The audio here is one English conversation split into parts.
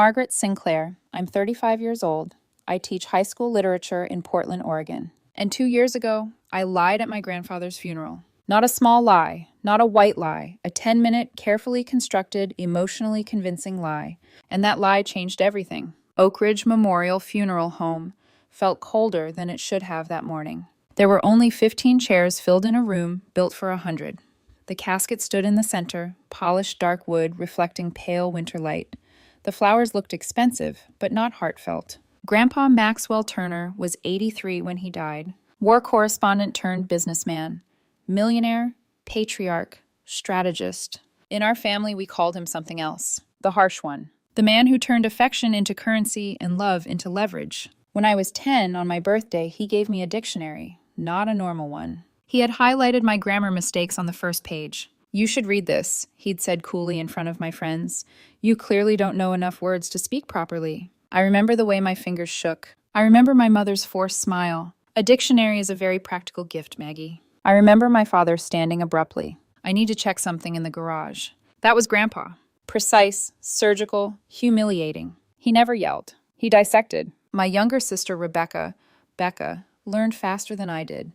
Margaret Sinclair. I'm 35 years old. I teach high school literature in Portland, Oregon. And 2 years ago, I lied at my grandfather's funeral. Not a small lie, not a white lie, a 10-minute, carefully constructed, emotionally convincing lie. And that lie changed everything. Oak Ridge Memorial Funeral Home felt colder than it should have that morning. There were only 15 chairs filled in a room built for 100. The casket stood in the center, polished dark wood reflecting pale winter light. The flowers looked expensive, but not heartfelt. Grandpa Maxwell Turner was 83 when he died. War correspondent turned businessman. Millionaire, patriarch, strategist. In our family, we called him something else. The harsh one. The man who turned affection into currency and love into leverage. When I was 10 on my birthday, he gave me a dictionary, not a normal one. He had highlighted my grammar mistakes on the first page. "You should read this," he'd said coolly in front of my friends. "You clearly don't know enough words to speak properly." I remember the way my fingers shook. I remember my mother's forced smile. A dictionary is a very practical gift, Maggie. I remember my father standing abruptly. "I need to check something in the garage." That was Grandpa. Precise, surgical, humiliating. He never yelled. He dissected. My younger sister, Becca, learned faster than I did.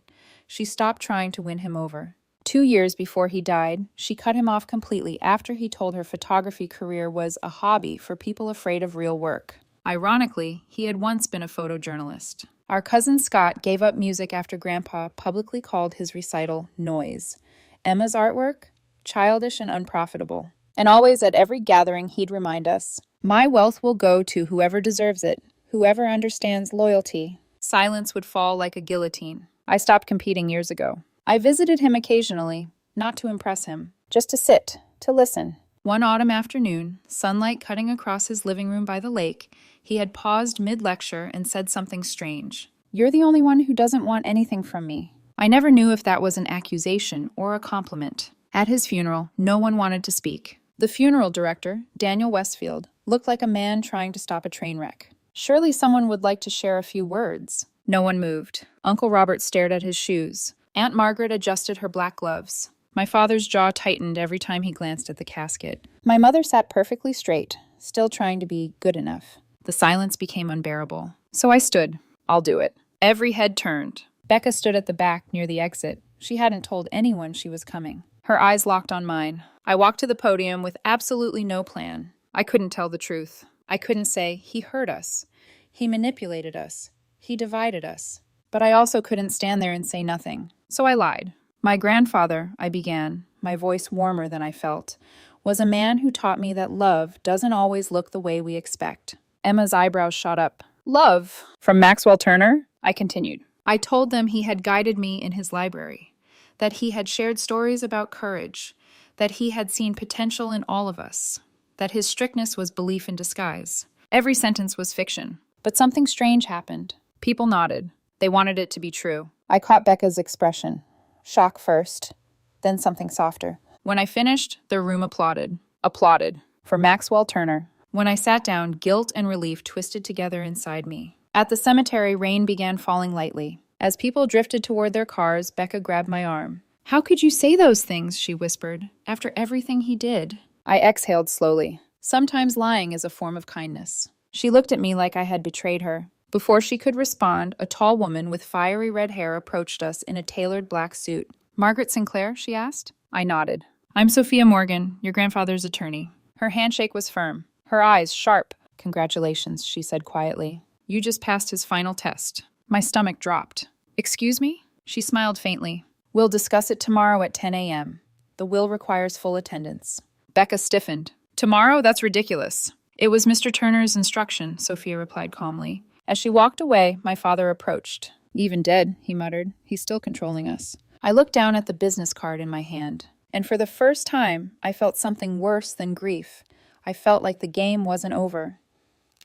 She stopped trying to win him over. 2 years before he died, she cut him off completely after he told her photography career was a hobby for people afraid of real work. Ironically, he had once been a photojournalist. Our cousin Scott gave up music after Grandpa publicly called his recital noise. Emma's artwork? Childish and unprofitable. And always at every gathering he'd remind us, "My wealth will go to whoever deserves it, whoever understands loyalty." Silence would fall like a guillotine. I stopped competing years ago. I visited him occasionally, not to impress him, just to sit, to listen. One autumn afternoon, sunlight cutting across his living room by the lake, he had paused mid-lecture and said something strange. "You're the only one who doesn't want anything from me." I never knew if that was an accusation or a compliment. At his funeral, no one wanted to speak. The funeral director, Daniel Westfield, looked like a man trying to stop a train wreck. Surely someone would like to share a few words. No one moved. Uncle Robert stared at his shoes. Aunt Margaret adjusted her black gloves. My father's jaw tightened every time he glanced at the casket. My mother sat perfectly straight, still trying to be good enough. The silence became unbearable. So I stood. "I'll do it." Every head turned. Becca stood at the back near the exit. She hadn't told anyone she was coming. Her eyes locked on mine. I walked to the podium with absolutely no plan. I couldn't tell the truth. I couldn't say, "He hurt us. He manipulated us. He divided us." But I also couldn't stand there and say nothing. So I lied. "My grandfather," I began, my voice warmer than I felt, "was a man who taught me that love doesn't always look the way we expect." Emma's eyebrows shot up. "Love? From Maxwell Turner?" I continued. I told them he had guided me in his library, that he had shared stories about courage, that he had seen potential in all of us, that his strictness was belief in disguise. Every sentence was fiction. But something strange happened. People nodded. They wanted it to be true. I caught Becca's expression. Shock first, then something softer. When I finished, the room applauded. Applauded. For Maxwell Turner. When I sat down, guilt and relief twisted together inside me. At the cemetery, rain began falling lightly. As people drifted toward their cars, Becca grabbed my arm. "How could you say those things?" she whispered. "After everything he did." I exhaled slowly. Sometimes lying is a form of kindness. She looked at me like I had betrayed her. Before she could respond, a tall woman with fiery red hair approached us in a tailored black suit. "Margaret Sinclair?" she asked. I nodded. "I'm Sophia Morgan, your grandfather's attorney." Her handshake was firm. Her eyes sharp. "Congratulations," she said quietly. "You just passed his final test." My stomach dropped. "Excuse me?" She smiled faintly. "We'll discuss it tomorrow at 10 a.m. The will requires full attendance." Becca stiffened. "Tomorrow? That's ridiculous." "It was Mr. Turner's instruction," Sophia replied calmly. As she walked away, my father approached. "Even dead," he muttered. "He's still controlling us." I looked down at the business card in my hand, and for the first time, I felt something worse than grief. I felt like the game wasn't over.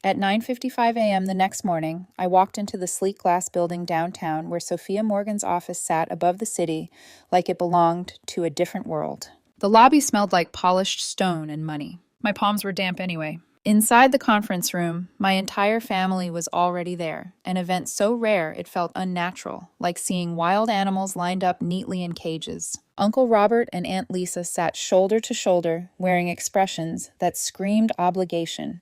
At 9:55 a.m. the next morning, I walked into the sleek glass building downtown where Sophia Morgan's office sat above the city like it belonged to a different world. The lobby smelled like polished stone and money. My palms were damp anyway. Inside the conference room, my entire family was already there, an event so rare it felt unnatural, like seeing wild animals lined up neatly in cages. Uncle Robert and Aunt Lisa sat shoulder to shoulder, wearing expressions that screamed obligation.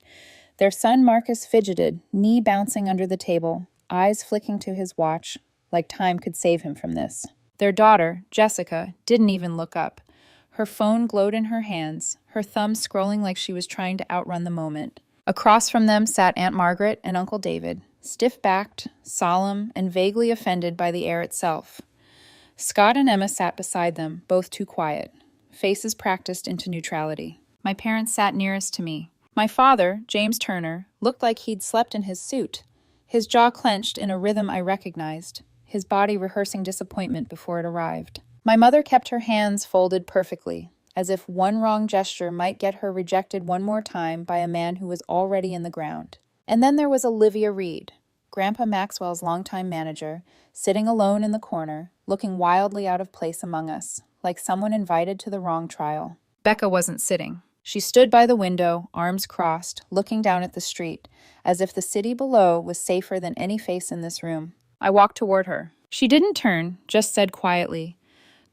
Their son Marcus fidgeted, knee bouncing under the table, eyes flicking to his watch, like time could save him from this. Their daughter, Jessica, didn't even look up. Her phone glowed in her hands, her thumb scrolling like she was trying to outrun the moment. Across from them sat Aunt Margaret and Uncle David, stiff-backed, solemn, and vaguely offended by the air itself. Scott and Emma sat beside them, both too quiet, faces practiced into neutrality. My parents sat nearest to me. My father, James Turner, looked like he'd slept in his suit, his jaw clenched in a rhythm I recognized, his body rehearsing disappointment before it arrived. My mother kept her hands folded perfectly, as if one wrong gesture might get her rejected one more time by a man who was already in the ground. And then there was Olivia Reed, Grandpa Maxwell's longtime manager, sitting alone in the corner, looking wildly out of place among us, like someone invited to the wrong trial. Becca wasn't sitting. She stood by the window, arms crossed, looking down at the street, as if the city below was safer than any face in this room. I walked toward her. She didn't turn, just said quietly,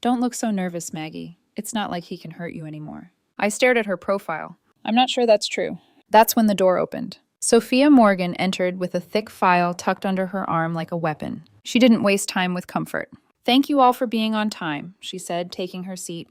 "Don't look so nervous, Maggie. It's not like he can hurt you anymore." I stared at her profile. I'm not sure that's true. That's when the door opened. Sophia Morgan entered with a thick file tucked under her arm like a weapon. She didn't waste time with comfort. "Thank you all for being on time," she said, taking her seat.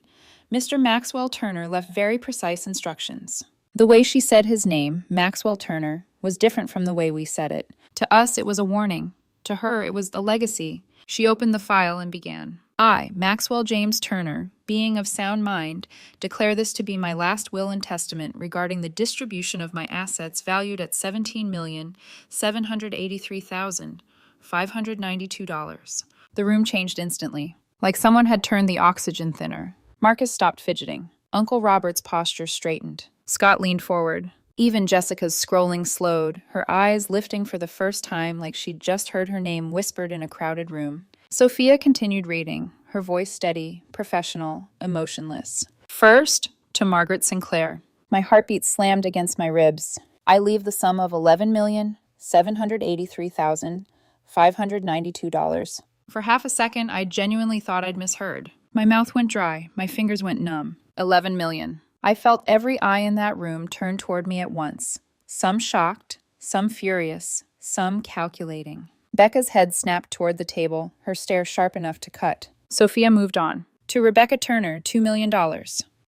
"Mr. Maxwell Turner left very precise instructions." The way she said his name, Maxwell Turner, was different from the way we said it. To us, it was a warning. To her, it was a legacy. She opened the file and began. "I, Maxwell James Turner, being of sound mind, declare this to be my last will and testament regarding the distribution of my assets valued at $17,783,592. The room changed instantly, like someone had turned the oxygen thinner. Marcus stopped fidgeting. Uncle Robert's posture straightened. Scott leaned forward. Even Jessica's scrolling slowed, her eyes lifting for the first time like she'd just heard her name whispered in a crowded room. Sophia continued reading, her voice steady, professional, emotionless. "First, to Margaret Sinclair." My heartbeat slammed against my ribs. "I leave the sum of $11,783,592. For half a second, I genuinely thought I'd misheard. My mouth went dry, my fingers went numb. 11 million. I felt every eye in that room turn toward me at once. Some shocked, some furious, some calculating. Becca's head snapped toward the table, her stare sharp enough to cut. Sophia moved on. "To Rebecca Turner, $2 million.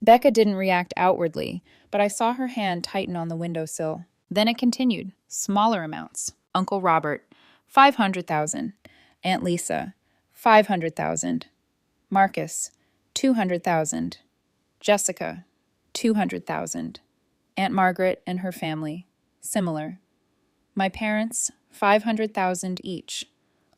Becca didn't react outwardly, but I saw her hand tighten on the windowsill. Then it continued, smaller amounts. Uncle Robert, 500,000. Aunt Lisa, 500,000. Marcus, 200,000. Jessica, 200,000. Aunt Margaret and her family, similar. My parents, 500,000 each.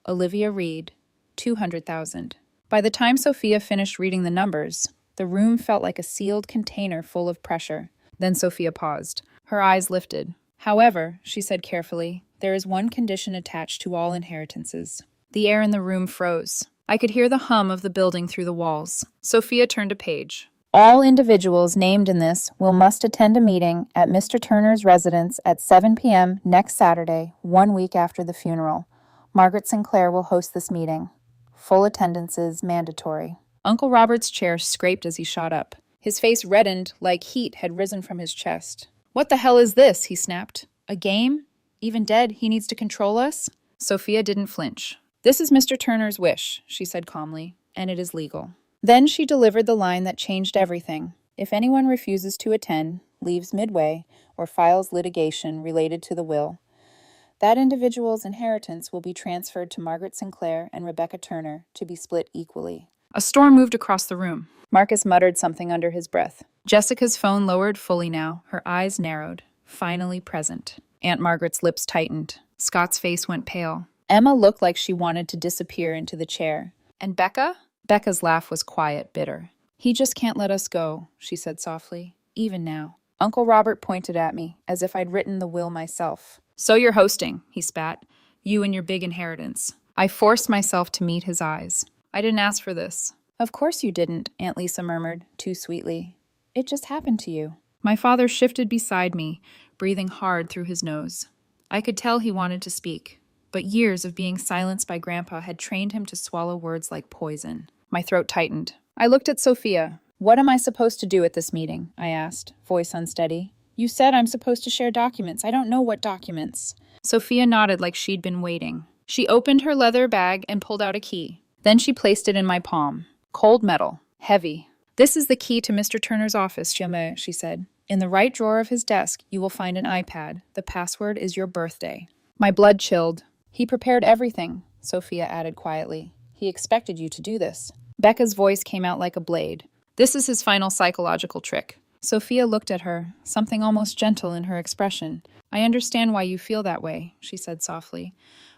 Olivia Reed, 200,000. By the time Sophia finished reading the numbers, the room felt like a sealed container full of pressure. Then Sophia paused. Her eyes lifted. "However," she said carefully, "there is one condition attached to all inheritances." The air in the room froze. I could hear the hum of the building through the walls. Sophia turned a page. "All individuals named in this must attend a meeting at Mr. Turner's residence at 7 p.m. next Saturday, 1 week after the funeral. Margaret Sinclair will host this meeting. Full attendance is mandatory." Uncle Robert's chair scraped as he shot up. His face reddened like heat had risen from his chest. "What the hell is this?" he snapped. "A game? Even dead, he needs to control us?" Sophia didn't flinch. "This is Mr. Turner's wish," she said calmly, "and it is legal." Then she delivered the line that changed everything. "If anyone refuses to attend, leaves midway, or files litigation related to the will, that individual's inheritance will be transferred to Margaret Sinclair and Rebecca Turner to be split equally." A storm moved across the room. Marcus muttered something under his breath. Jessica's phone lowered fully now, her eyes narrowed, finally present. Aunt Margaret's lips tightened. Scott's face went pale. Emma looked like she wanted to disappear into the chair. "And Becca?" Becca's laugh was quiet, bitter. "He just can't let us go," she said softly, "even now." Uncle Robert pointed at me, as if I'd written the will myself. "So you're hosting," he spat. "You and your big inheritance." I forced myself to meet his eyes. "I didn't ask for this." "Of course you didn't," Aunt Lisa murmured, too sweetly. "It just happened to you." My father shifted beside me, breathing hard through his nose. I could tell he wanted to speak, but years of being silenced by Grandpa had trained him to swallow words like poison. My throat tightened. I looked at Sophia. "What am I supposed to do at this meeting?" I asked, voice unsteady. You said I'm supposed to share documents. I don't know what documents. Sophia nodded like she'd been waiting. She opened her leather bag and pulled out a key. Then she placed it in my palm. Cold metal. Heavy. This is the key to Mr. Turner's office, Jamais, she said. In the right drawer of his desk, you will find an iPad. The password is your birthday. My blood chilled. He prepared everything, Sophia added quietly. He expected you to do this. Becca's voice came out like a blade. This is his final psychological trick. Sophia looked at her, something almost gentle in her expression. I understand why you feel that way, she said softly.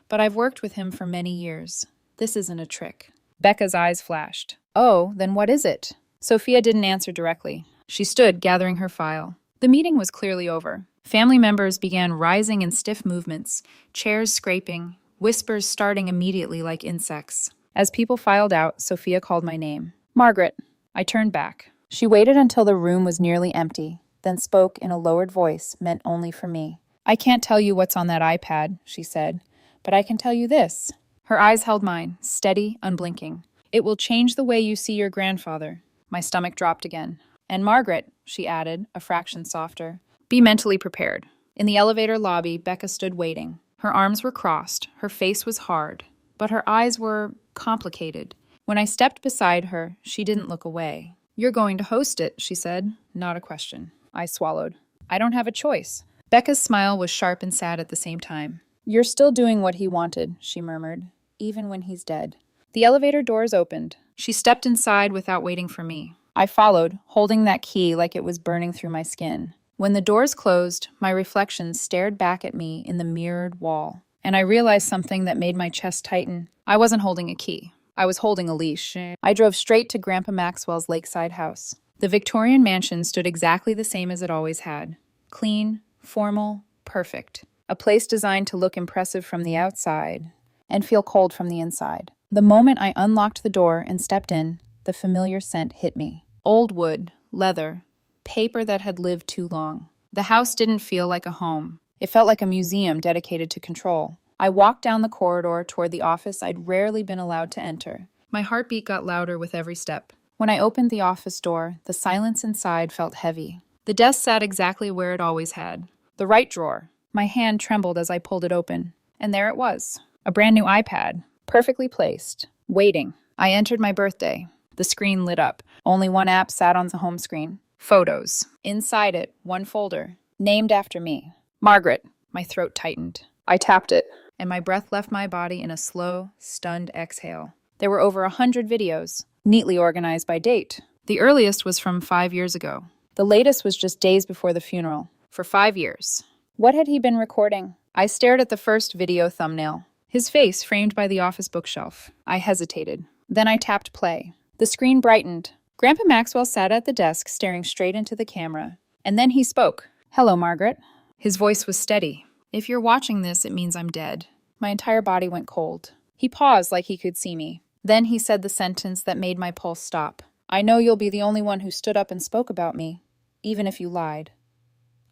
But I've worked with him for many years. This isn't a trick. Becca's eyes flashed. Oh, then what is it? Sophia didn't answer directly. She stood, gathering her file. The meeting was clearly over. Family members began rising in stiff movements, chairs scraping, whispers starting immediately like insects. As people filed out, Sophia called my name. Margaret. I turned back. She waited until the room was nearly empty, then spoke in a lowered voice meant only for me. I can't tell you what's on that iPad, she said, but I can tell you this. Her eyes held mine, steady, unblinking. It will change the way you see your grandfather. My stomach dropped again. And Margaret, she added, a fraction softer, be mentally prepared. In the elevator lobby, Becca stood waiting. Her arms were crossed, her face was hard, but her eyes were complicated. When I stepped beside her, she didn't look away. You're going to host it, she said, not a question. I swallowed. I don't have a choice. Becca's smile was sharp and sad at the same time. You're still doing what he wanted, she murmured, even when he's dead. The elevator doors opened. She stepped inside without waiting for me. I followed, holding that key like it was burning through my skin. When the doors closed, my reflection stared back at me in the mirrored wall, and I realized something that made my chest tighten. I wasn't holding a key. I was holding a leash. I drove straight to Grandpa Maxwell's lakeside house. The Victorian mansion stood exactly the same as it always had. Clean, formal, perfect. A place designed to look impressive from the outside and feel cold from the inside. The moment I unlocked the door and stepped in, the familiar scent hit me. Old wood, leather, paper that had lived too long. The house didn't feel like a home. It felt like a museum dedicated to control. I walked down the corridor toward the office I'd rarely been allowed to enter. My heartbeat got louder with every step. When I opened the office door, the silence inside felt heavy. The desk sat exactly where it always had. The right drawer. My hand trembled as I pulled it open. And there it was. A brand new iPad. Perfectly placed. Waiting. I entered my birthday. The screen lit up. Only one app sat on the home screen. Photos. Inside it, one folder. Named after me. Margaret. My throat tightened. I tapped it, and my breath left my body in a slow, stunned exhale. There were over 100 videos, neatly organized by date. The earliest was from 5 years ago. The latest was just days before the funeral. For 5 years. What had he been recording? I stared at the first video thumbnail. His face framed by the office bookshelf. I hesitated. Then I tapped play. The screen brightened. Grandpa Maxwell sat at the desk, staring straight into the camera. And then he spoke. Hello, Margaret. His voice was steady. If you're watching this, it means I'm dead. My entire body went cold. He paused like he could see me. Then he said the sentence that made my pulse stop. I know you'll be the only one who stood up and spoke about me, even if you lied.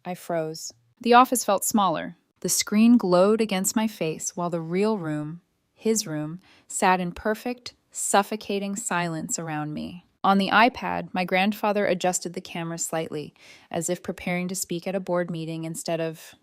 I froze. The office felt smaller. The screen glowed against my face while the real room, his room, sat in perfect, suffocating silence around me. On the iPad, my grandfather adjusted the camera slightly, as if preparing to speak at a board meeting instead of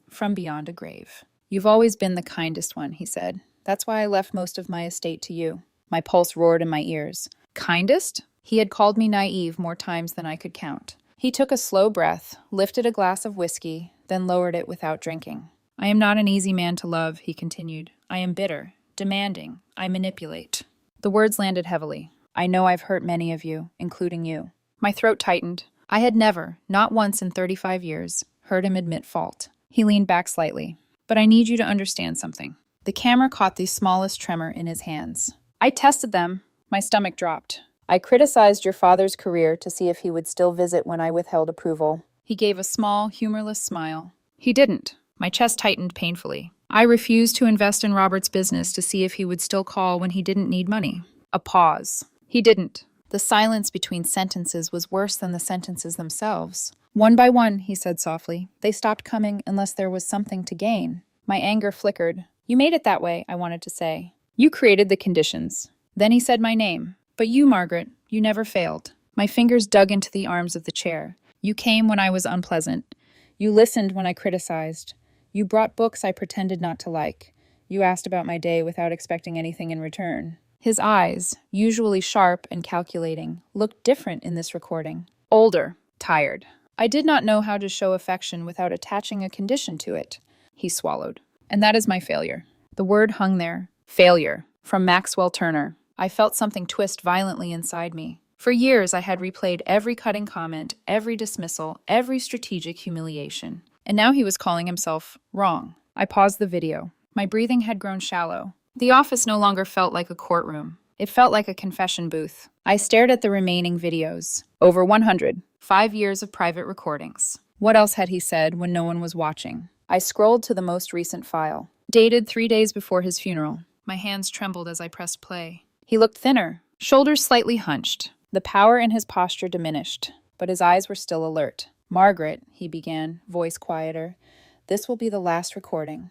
from beyond a grave. You've always been the kindest one, he said. That's why I left most of my estate to you. My pulse roared in my ears. Kindest? He had called me naive more times than I could count. He took a slow breath, lifted a glass of whiskey, then lowered it without drinking. I am not an easy man to love, he continued. I am bitter, demanding. I manipulate. The words landed heavily. I know I've hurt many of you, including you. My throat tightened. I had never, not once in 35 years, heard him admit fault. He leaned back slightly. But I need you to understand something. The camera caught the smallest tremor in his hands. I tested them. My stomach dropped. I criticized your father's career to see if he would still visit when I withheld approval. He gave a small, humorless smile. He didn't. My chest tightened painfully. I refused to invest in Robert's business to see if he would still call when he didn't need money. A pause. He didn't. The silence between sentences was worse than the sentences themselves. One by one, he said softly, they stopped coming unless there was something to gain. My anger flickered. You made it that way, I wanted to say. You created the conditions. Then he said my name. But you, Margaret, you never failed. My fingers dug into the arms of the chair. You came when I was unpleasant. You listened when I criticized. You brought books I pretended not to like. You asked about my day without expecting anything in return. His eyes, usually sharp and calculating, looked different in this recording. Older, tired. I did not know how to show affection without attaching a condition to it. He swallowed. And that is my failure. The word hung there. Failure. From Maxwell Turner. I felt something twist violently inside me. For years, I had replayed every cutting comment, every dismissal, every strategic humiliation. And now he was calling himself wrong. I paused the video. My breathing had grown shallow. The office no longer felt like a courtroom. It felt like a confession booth. I stared at the remaining videos. Over 100. 5 years of private recordings. What else had he said when no one was watching? I scrolled to the most recent file. Dated 3 days before his funeral. My hands trembled as I pressed play. He looked thinner, shoulders slightly hunched. The power in his posture diminished, but his eyes were still alert. Margaret, he began, voice quieter, this will be the last recording.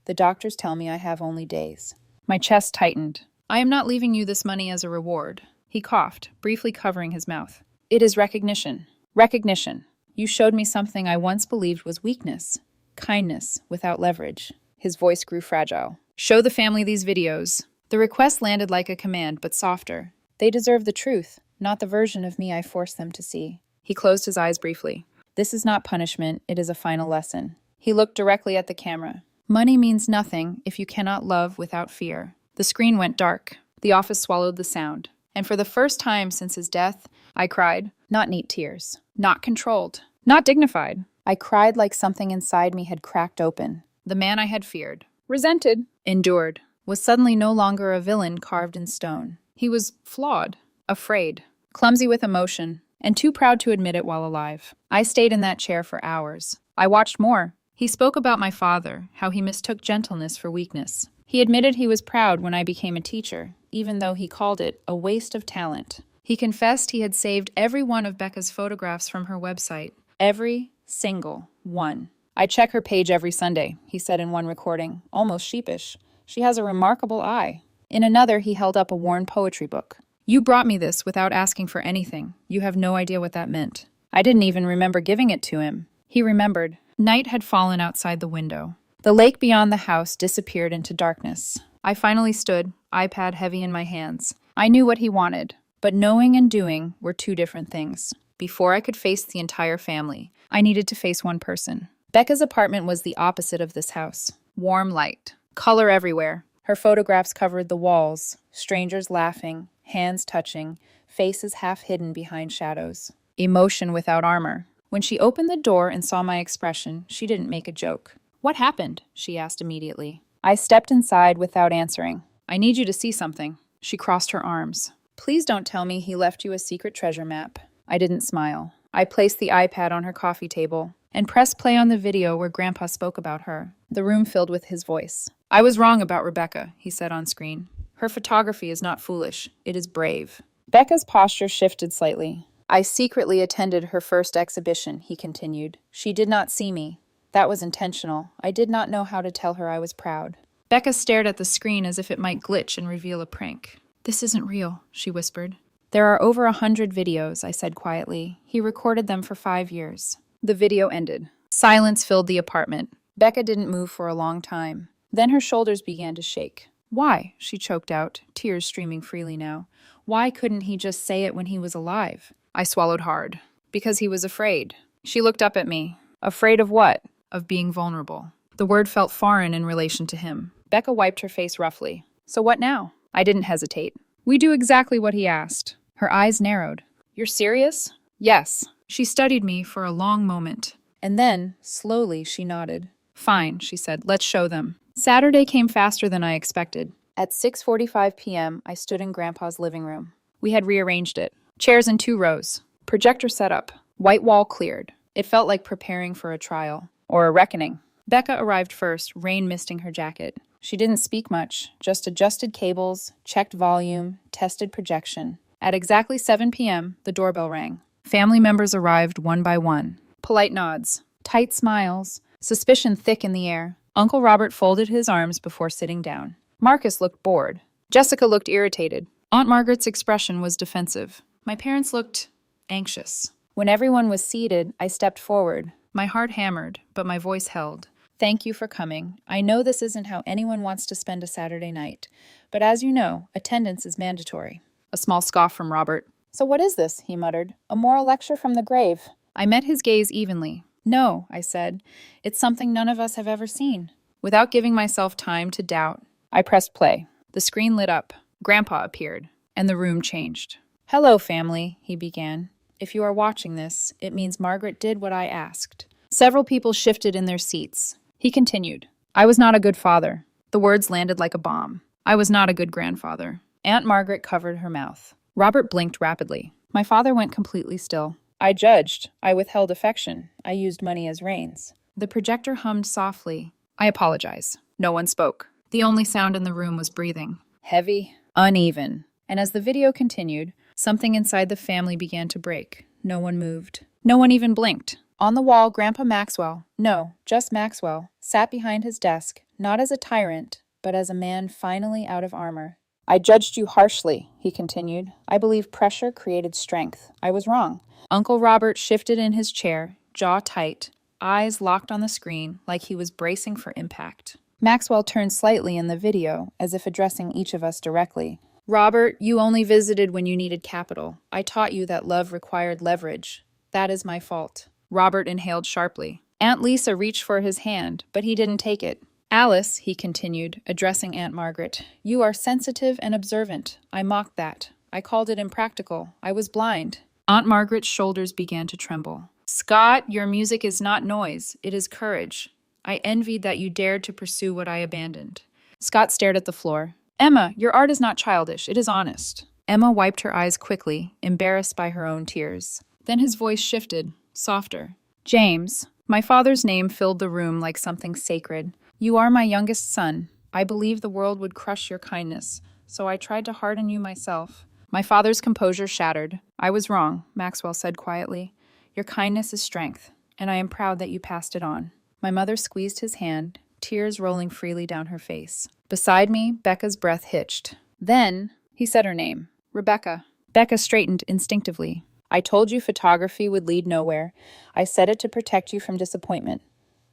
The doctors tell me I have only days. My chest tightened. I am not leaving you this money as a reward. He coughed, briefly covering his mouth. It is recognition. Recognition. You showed me something I once believed was weakness. Kindness without leverage. His voice grew fragile. Show the family these videos. The request landed like a command, but softer. They deserve the truth, not the version of me I forced them to see. He closed his eyes briefly. This is not punishment, it is a final lesson. He looked directly at the camera. Money means nothing if you cannot love without fear. The screen went dark. The office swallowed the sound. And for the first time since his death, I cried. Not neat tears. Not controlled. Not dignified. I cried like something inside me had cracked open. The man I had feared, resented, endured, was suddenly no longer a villain carved in stone. He was flawed, afraid, clumsy with emotion, and too proud to admit it while alive. I stayed in that chair for hours. I watched more. He spoke about my father, how he mistook gentleness for weakness. He admitted he was proud when I became a teacher, even though he called it a waste of talent. He confessed he had saved every one of Becca's photographs from her website. Every single one. I check her page every Sunday, he said in one recording, almost sheepish. She has a remarkable eye. In another, he held up a worn poetry book. You brought me this without asking for anything. You have no idea what that meant. I didn't even remember giving it to him. He remembered. Night had fallen outside the window. The lake beyond the house disappeared into darkness. I finally stood, iPad heavy in my hands. I knew what he wanted, but knowing and doing were two different things. Before I could face the entire family, I needed to face one person. Becca's apartment was the opposite of this house. Warm light. Color everywhere. Her photographs covered the walls, strangers laughing, hands touching, faces half hidden behind shadows. Emotion without armor. When she opened the door and saw my expression, she didn't make a joke. What happened? She asked immediately. I stepped inside without answering. I need you to see something. She crossed her arms. Please don't tell me he left you a secret treasure map. I didn't smile. I placed the iPad on her coffee table and pressed play on the video where Grandpa spoke about her. The room filled with his voice. I was wrong about Rebecca, he said on screen. Her photography is not foolish. It is brave. Becca's posture shifted slightly. I secretly attended her first exhibition, he continued. She did not see me. That was intentional. I did not know how to tell her I was proud. Becca stared at the screen as if it might glitch and reveal a prank. This isn't real, she whispered. There are over 100 videos, I said quietly. He recorded them for 5 years. The video ended. Silence filled the apartment. Becca didn't move for a long time. Then her shoulders began to shake. Why? She choked out, tears streaming freely now. Why couldn't he just say it when he was alive? I swallowed hard. Because he was afraid. She looked up at me. Afraid of what? Of being vulnerable. The word felt foreign in relation to him. Becca wiped her face roughly. So what now? I didn't hesitate. We do exactly what he asked. Her eyes narrowed. You're serious? Yes. She studied me for a long moment. And then, slowly, she nodded. Fine, she said. Let's show them. Saturday came faster than I expected. At 6:45 p.m., I stood in Grandpa's living room. We had rearranged it. Chairs in 2 rows. Projector set up. White wall cleared. It felt like preparing for a trial. Or a reckoning. Becca arrived first, rain misting her jacket. She didn't speak much, just adjusted cables, checked volume, tested projection. At exactly 7 p.m., the doorbell rang. Family members arrived one by one. Polite nods. Tight smiles. Suspicion thick in the air. Uncle Robert folded his arms before sitting down. Marcus looked bored. Jessica looked irritated. Aunt Margaret's expression was defensive. My parents looked anxious. When everyone was seated, I stepped forward. My heart hammered, but my voice held. Thank you for coming. I know this isn't how anyone wants to spend a Saturday night, but as you know, attendance is mandatory. A small scoff from Robert. So what is this? He muttered. A moral lecture from the grave. I met his gaze evenly. No, I said. It's something none of us have ever seen. Without giving myself time to doubt, I pressed play. The screen lit up. Grandpa appeared, and the room changed. Hello, family, he began. If you are watching this, it means Margaret did what I asked. Several people shifted in their seats. He continued. I was not a good father. The words landed like a bomb. I was not a good grandfather. Aunt Margaret covered her mouth. Robert blinked rapidly. My father went completely still. I judged. I withheld affection. I used money as reins. The projector hummed softly. I apologize. No one spoke. The only sound in the room was breathing. Heavy, uneven. And as the video continued, something inside the family began to break. No one moved. No one even blinked. On the wall, Grandpa Maxwell, no, just Maxwell, sat behind his desk, not as a tyrant, but as a man finally out of armor. I judged you harshly, he continued. I believe pressure created strength. I was wrong. Uncle Robert shifted in his chair, jaw tight, eyes locked on the screen like he was bracing for impact. Maxwell turned slightly in the video, as if addressing each of us directly. Robert, you only visited when you needed capital. I taught you that love required leverage. That is my fault. Robert inhaled sharply. Aunt Lisa reached for his hand, but he didn't take it. Alice, he continued, addressing Aunt Margaret, you are sensitive and observant. I mocked that. I called it impractical. I was blind. Aunt Margaret's shoulders began to tremble. Scott, your music is not noise. It is courage. I envied that you dared to pursue what I abandoned. Scott stared at the floor. Emma, your art is not childish. It is honest. Emma wiped her eyes quickly, embarrassed by her own tears. Then his voice shifted, softer. James, my father's name filled the room like something sacred. You are my youngest son. I believed the world would crush your kindness, so I tried to harden you myself. My father's composure shattered. I was wrong, Maxwell said quietly. Your kindness is strength, and I am proud that you passed it on. My mother squeezed his hand, tears rolling freely down her face. Beside me, Becca's breath hitched. Then, he said her name, Rebecca. Becca straightened instinctively. I told you photography would lead nowhere. I said it to protect you from disappointment.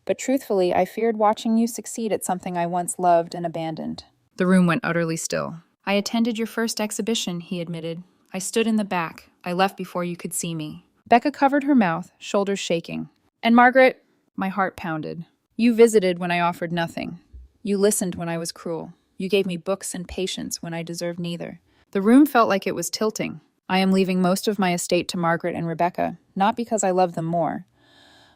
But truthfully, I feared watching you succeed at something I once loved and abandoned. The room went utterly still. I attended your first exhibition, he admitted. I stood in the back. I left before you could see me. Becca covered her mouth, shoulders shaking. And Margaret, my heart pounded. You visited when I offered nothing. You listened when I was cruel. You gave me books and patience when I deserved neither. The room felt like it was tilting. I am leaving most of my estate to Margaret and Rebecca, not because I love them more,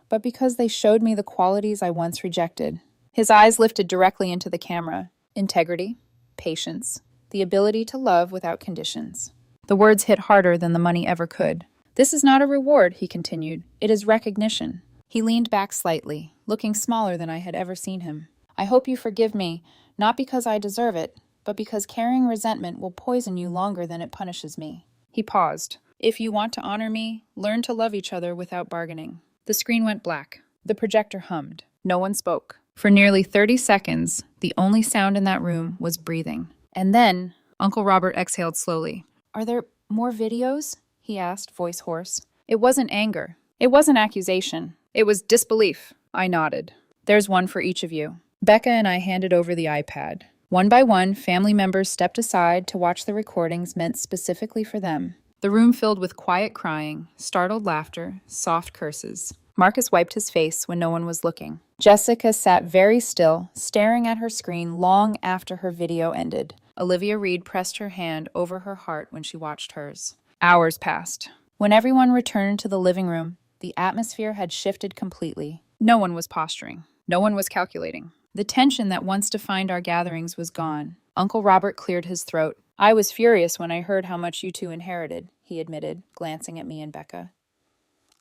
but because they showed me the qualities I once rejected. His eyes lifted directly into the camera. Integrity, patience, the ability to love without conditions. The words hit harder than the money ever could. This is not a reward, he continued. It is recognition. He leaned back slightly, looking smaller than I had ever seen him. I hope you forgive me, not because I deserve it, but because carrying resentment will poison you longer than it punishes me. He paused. If you want to honor me, learn to love each other without bargaining. The screen went black. The projector hummed. No one spoke. For nearly 30 seconds, the only sound in that room was breathing. And then, Uncle Robert exhaled slowly. Are there more videos? He asked, voice hoarse. It wasn't anger. It wasn't accusation. It was disbelief. I nodded. There's one for each of you. Becca and I handed over the iPad. One by one, family members stepped aside to watch the recordings meant specifically for them. The room filled with quiet crying, startled laughter, soft curses. Marcus wiped his face when no one was looking. Jessica sat very still, staring at her screen long after her video ended. Olivia Reed pressed her hand over her heart when she watched hers. Hours passed. When everyone returned to the living room, the atmosphere had shifted completely. No one was posturing. No one was calculating. The tension that once defined our gatherings was gone. Uncle Robert cleared his throat. I was furious when I heard how much you two inherited, he admitted, glancing at me and Becca.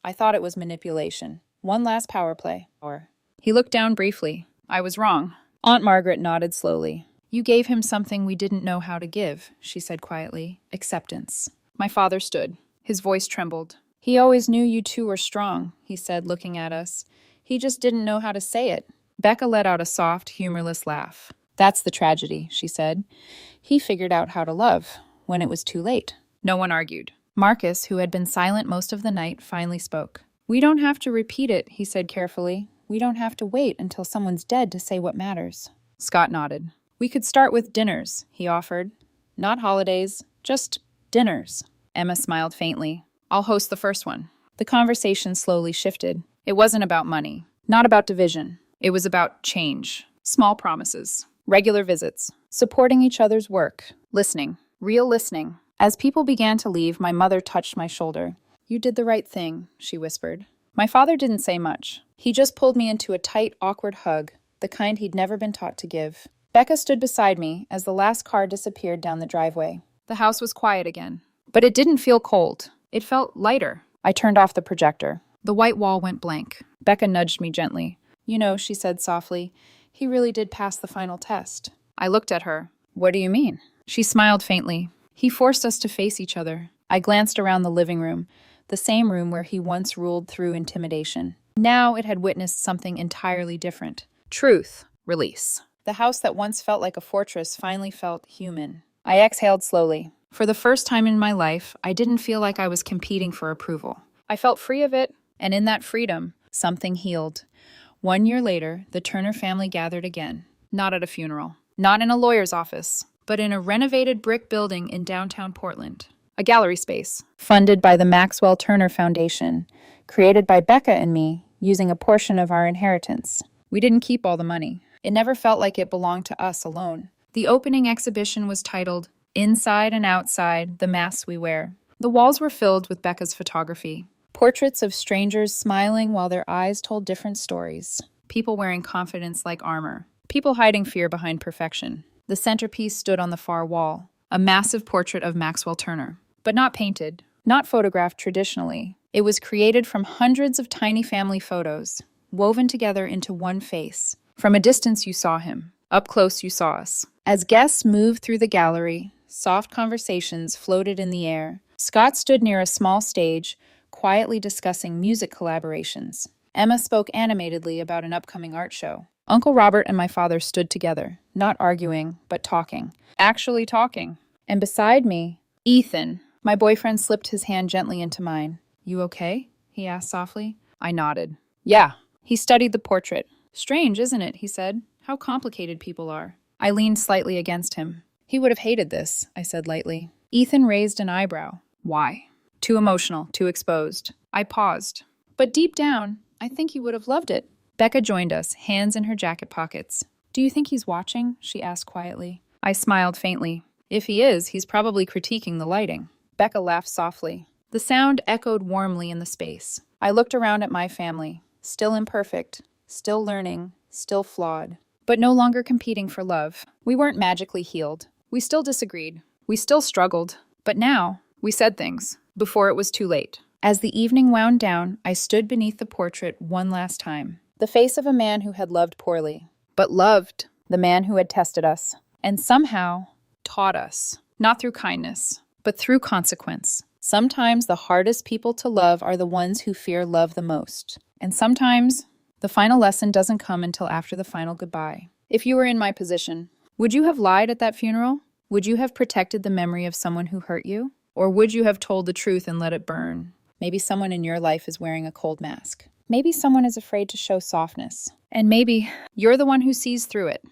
I thought it was manipulation. One last power play. He looked down briefly. I was wrong. Aunt Margaret nodded slowly. You gave him something we didn't know how to give, she said quietly. Acceptance. My father stood. His voice trembled. He always knew you two were strong, he said, looking at us. He just didn't know how to say it. Becca let out a soft, humorless laugh. That's the tragedy, she said. He figured out how to love, when it was too late. No one argued. Marcus, who had been silent most of the night, finally spoke. We don't have to repeat it, he said carefully. We don't have to wait until someone's dead to say what matters. Scott nodded. We could start with dinners, he offered. Not holidays, just dinners. Emma smiled faintly. I'll host the first one. The conversation slowly shifted. It wasn't about money, not about division. It was about change, small promises, regular visits, supporting each other's work, listening, real listening. As people began to leave, my mother touched my shoulder. You did the right thing, she whispered. My father didn't say much. He just pulled me into a tight, awkward hug, the kind he'd never been taught to give. Becca stood beside me as the last car disappeared down the driveway. The house was quiet again, but it didn't feel cold. It felt lighter. I turned off the projector. The white wall went blank. Becca nudged me gently. You know, she said softly, he really did pass the final test. I looked at her. What do you mean? She smiled faintly. He forced us to face each other. I glanced around the living room, the same room where he once ruled through intimidation. Now it had witnessed something entirely different. Truth. Release. The house that once felt like a fortress finally felt human. I exhaled slowly. For the first time in my life, I didn't feel like I was competing for approval. I felt free of it, and in that freedom, something healed. 1 year later, the Turner family gathered again. Not at a funeral. Not in a lawyer's office, but in a renovated brick building in downtown Portland. A gallery space, funded by the Maxwell Turner Foundation, created by Becca and me, using a portion of our inheritance. We didn't keep all the money. It never felt like it belonged to us alone. The opening exhibition was titled, Inside and Outside, The Masks We Wear. The walls were filled with Becca's photography. Portraits of strangers smiling while their eyes told different stories. People wearing confidence like armor. People hiding fear behind perfection. The centerpiece stood on the far wall, a massive portrait of Maxwell Turner. But not painted, not photographed traditionally. It was created from hundreds of tiny family photos, woven together into one face. From a distance you saw him. Up close you saw us. As guests moved through the gallery, soft conversations floated in the air. Scott stood near a small stage, quietly discussing music collaborations. Emma spoke animatedly about an upcoming art show. Uncle Robert and my father stood together, not arguing, but talking. Actually talking. And beside me, Ethan, my boyfriend, slipped his hand gently into mine. You okay? He asked softly. I nodded. Yeah. He studied the portrait. Strange, isn't it? He said. How complicated people are. I leaned slightly against him. He would have hated this, I said lightly. Ethan raised an eyebrow. Why? Too emotional, too exposed. I paused. But deep down, I think he would have loved it. Becca joined us, hands in her jacket pockets. Do you think he's watching? She asked quietly. I smiled faintly. If he is, he's probably critiquing the lighting. Becca laughed softly. The sound echoed warmly in the space. I looked around at my family. Still imperfect, still learning, still flawed, but no longer competing for love. We weren't magically healed. We still disagreed. We still struggled. But now, we said things, before it was too late. As the evening wound down, I stood beneath the portrait one last time. The face of a man who had loved poorly, but loved the man who had tested us, and somehow taught us, not through kindness, but through consequence. Sometimes the hardest people to love are the ones who fear love the most. And sometimes the final lesson doesn't come until after the final goodbye. If you were in my position, would you have lied at that funeral? Would you have protected the memory of someone who hurt you? Or would you have told the truth and let it burn? Maybe someone in your life is wearing a cold mask. Maybe someone is afraid to show softness. And maybe you're the one who sees through it.